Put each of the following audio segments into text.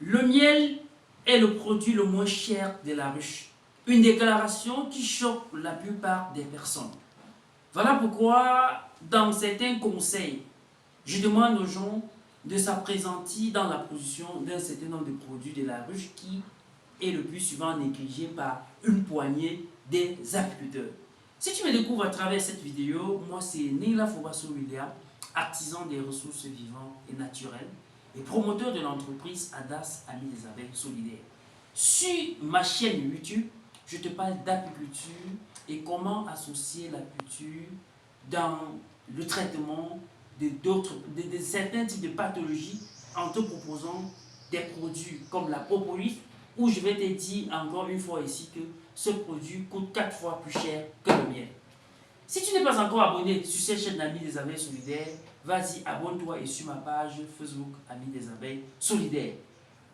Le miel est le produit le moins cher de la ruche. Une déclaration qui choque la plupart des personnes. Voilà pourquoi, dans certains conseils, je demande aux gens de s'apprésenter dans la position d'un certain nombre de produits de la ruche qui est le plus souvent négligé par une poignée des apiculteurs. Si tu me découvres à travers cette vidéo, moi c'est Neila Fobasso William, artisan des ressources vivantes et naturelles et promoteur de l'entreprise ADAS Amis des Abeilles Solidaires. Sur ma chaîne YouTube, je te parle d'apiculture et comment associer l'apiculture dans le traitement de certains types de pathologies en te proposant des produits comme la propolis, où je vais te dire encore une fois ici que ce produit coûte 4 fois plus cher que le miel. Si tu n'es pas encore abonné sur cette chaîne Amis des Abeilles Solidaires, vas-y, abonne-toi et sur ma page Facebook Amis des Abeilles Solidaires.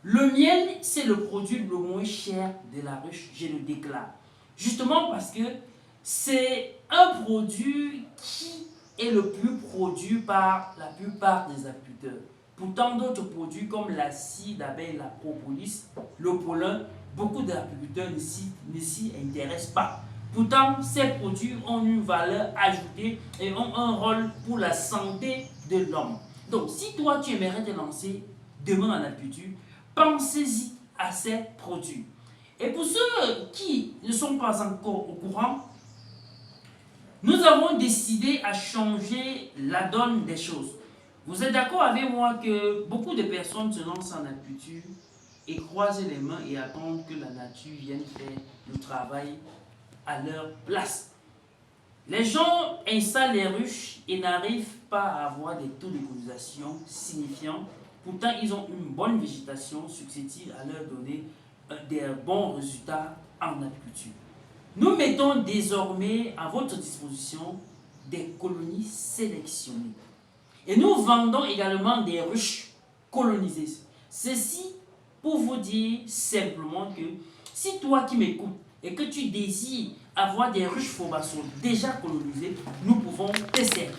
Le miel, c'est le produit le moins cher de la ruche, je le déclare. Justement parce que c'est un produit qui est le plus produit par la plupart des apiculteurs. Pourtant, d'autres produits comme la cire d'abeille, la propolis, le pollen, beaucoup d'apiculteurs ne s'y intéressent pas. Pourtant, ces produits ont une valeur ajoutée et ont un rôle pour la santé de l'homme. Donc, si toi, tu aimerais te lancer demain en apiculture, pensez-y à ces produits. Et pour ceux qui ne sont pas encore au courant, nous avons décidé à changer la donne des choses. Vous êtes d'accord avec moi que beaucoup de personnes se lancent en apiculture et croisent les mains et attendent que la nature vienne faire le travail à leur place. Les gens installent les ruches et n'arrivent pas à avoir des taux de colonisation signifiants. Pourtant, ils ont une bonne végétation susceptible à leur donner des bons résultats en apiculture. Nous mettons désormais à votre disposition des colonies sélectionnées. Et nous vendons également des ruches colonisées. Ceci pour vous dire simplement que si toi qui m'écoutes et que tu désires avoir des ruches Fobasso déjà colonisées, nous pouvons te servir.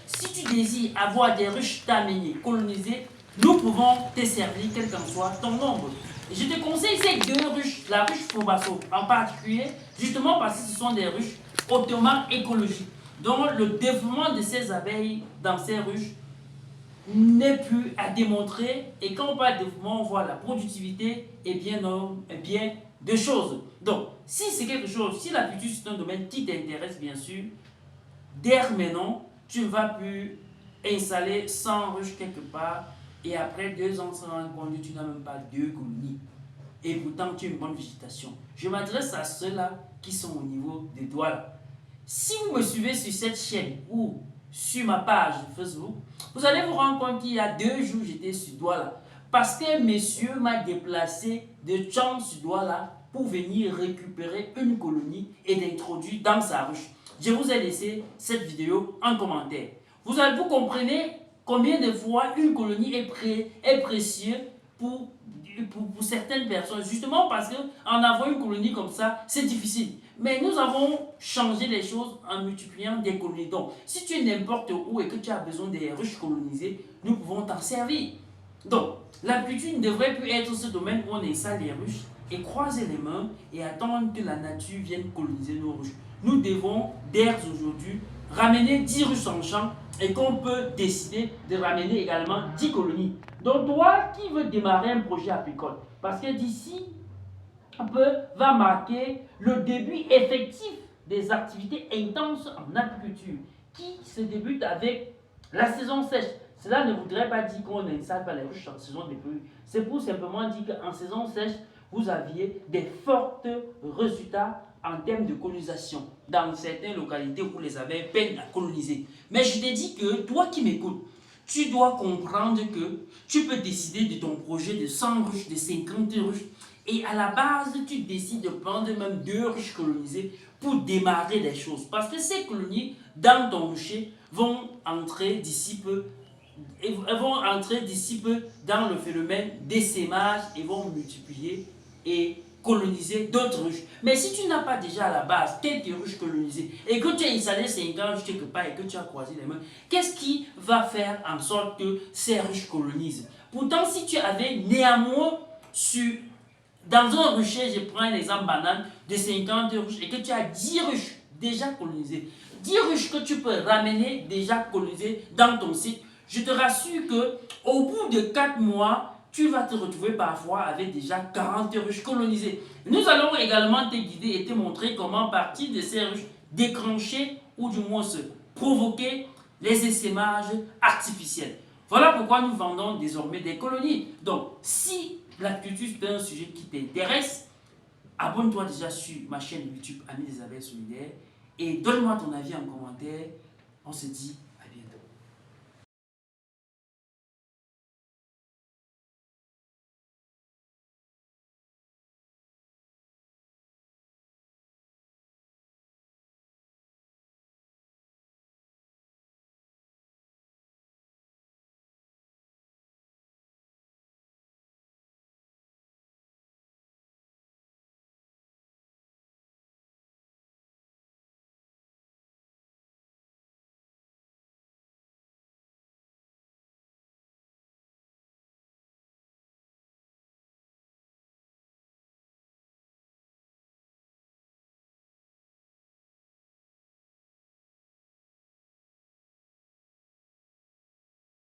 Si tu désires avoir des ruches Tamenye colonisées, nous pouvons te servir quel qu'en soit ton nombre. Et je te conseille ces deux ruches, la ruche Fobasso en particulier, justement parce que ce sont des ruches hautement écologiques. Donc le développement de ces abeilles dans ces ruches n'est plus à démontrer. Et quand on parle de développement, on voit la productivité et bien de choses. Donc, si c'est quelque chose, si l'apiculture c'est un domaine qui t'intéresse bien sûr, dès maintenant, tu ne vas plus installer 100 ruches quelque part et après 2 ans, sans rendre compte, tu n'as même pas 2 colonies. Et pourtant, tu as une bonne végétation. Je m'adresse à ceux-là qui sont au niveau des doigts. Si vous me suivez sur cette chaîne ou sur ma page Facebook, vous allez vous rendre compte qu'il y a 2 jours, j'étais sur Douala. Parce qu'un monsieur m'a déplacé de Tchang sur Douala pour venir récupérer une colonie et l'introduire dans sa ruche. Je vous ai laissé cette vidéo en commentaire. Vous comprenez combien de fois une colonie est précieuse pour certaines personnes. Justement parce qu'en avoir une colonie comme ça, c'est difficile. Mais nous avons changé les choses en multipliant des colonies. Donc, si tu es n'importe où et que tu as besoin des ruches colonisées, nous pouvons t'en servir. Donc, l'apiculture ne devrait plus être ce domaine où on installe les ruches et croiser les mains et attendre que la nature vienne coloniser nos ruches. Nous devons, dès aujourd'hui, ramener 10 ruches en champ et qu'on peut décider de ramener également 10 colonies. Donc, toi qui veux démarrer un projet apicole, parce que d'ici va marquer le début effectif des activités intenses en apiculture qui se débute avec la saison sèche. Cela ne voudrait pas dire qu'on n'installe pas les ruches en saison de pluie. C'est pour simplement dire qu'en saison sèche, vous aviez des forts résultats en termes de colonisation dans certaines localités où les abeilles peinent à coloniser. Mais je te dis que toi qui m'écoutes, tu dois comprendre que tu peux décider de ton projet de 100 ruches, de 50 ruches. Et à la base, tu décides de prendre même 2 ruches colonisées pour démarrer les choses. Parce que ces colonies, dans ton rucher, vont entrer d'ici peu dans le phénomène d'essaimage et vont multiplier et coloniser d'autres ruches. Mais si tu n'as pas déjà à la base quelques ruches colonisées et que tu as installé 50 ruches quelque part et que tu as croisé les mains, qu'est-ce qui va faire en sorte que ces ruches colonisent? Pourtant, si tu avais néanmoins dans un rucher, je prends un exemple banal, de 50 ruches et que tu as 10 ruches déjà colonisées, 10 ruches que tu peux ramener déjà colonisées dans ton site, je te rassure que au bout de 4 mois, tu vas te retrouver parfois avec déjà 40 ruches colonisées. Nous allons également te guider et te montrer comment partir de ces ruches déclencher ou du moins se provoquer les essaimages artificiels. Voilà pourquoi nous vendons désormais des colonies. Donc, si l'agriculture est un sujet qui t'intéresse, abonne-toi déjà sur ma chaîne YouTube Amis des Abeilles Solidaires et donne-moi ton avis en commentaire. On se dit